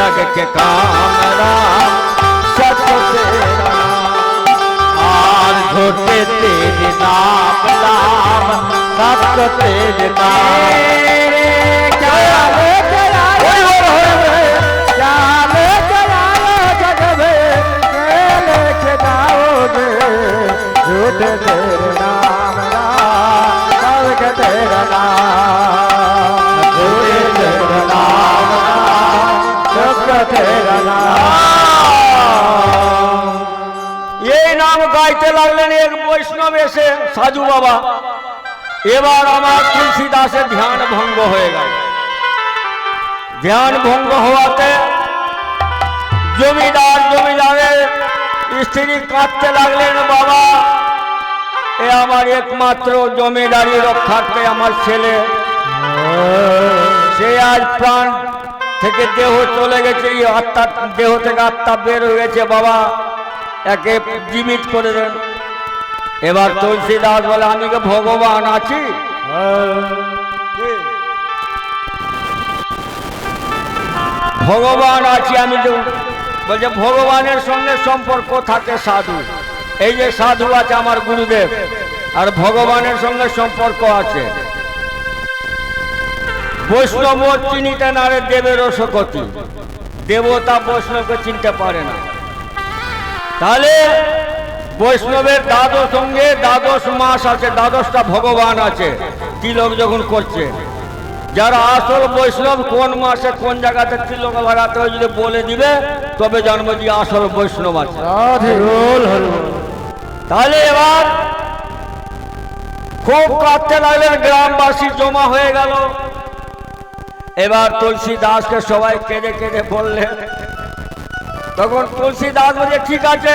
जग के काम राम सत्य तेरा और झूठे तेरे नाम नाम सत्य तेरे नाम झूठ तेरे नाम राम तेरा नाम झूठ तेरा नाम तेरा नाम। ये नाम गाइते लगलेन एक वैष्णव एसे साधु बाबा एबार आमार तुलसीदासेर ध्यान भंग हये गेल। ध्यान भंग हওয়াতে জমিদারের স্ত্রী কাঁদতে লাগলেন, বাবা এ আমার একমাত্র জমিদারি রক্ষার্থে আমার ছেলে, সে আজ প্রাণ থেকে দেহ চলে গেছে, আত্মা দেহ থেকে আত্মা বের হয়ে গেছে, বাবা একে জীবিত করে দেন। এবার তুলসীদাস বলে আমি কি ভগবান আছি? ভগবান আছি আমি যে বলছে ভগবানের সঙ্গে সম্পর্ক থাকে সাধু, এই যে সাধু আছে আমার গুরুদেব, আর ভগবানের সঙ্গে সম্পর্ক আছে। বৈষ্ণব চিনিতে না রে দেবের শকতি, দেবতা বৈষ্ণবকে চিনতে পারে না। তাহলে বৈষ্ণবের দ্বাদশ মাস আছে, দ্বাদশটা ভগবান আছে তিলক যখন করছে। যারা আসল বৈষ্ণব কোন মাসে কোন জায়গাতে তিলক লাগাতে হয় যদি বলে দিবে তবে জানবো যে আসল বৈষ্ণব আছে। তাহলে এবার খুব কাঁদতে লাগলেন, গ্রামবাসী জমা হয়ে গেল। এবার তুলসীদাসকে সবাই কেঁদে কেঁদে বললেন। তখন তুলসীদাস বলছে ঠিক আছে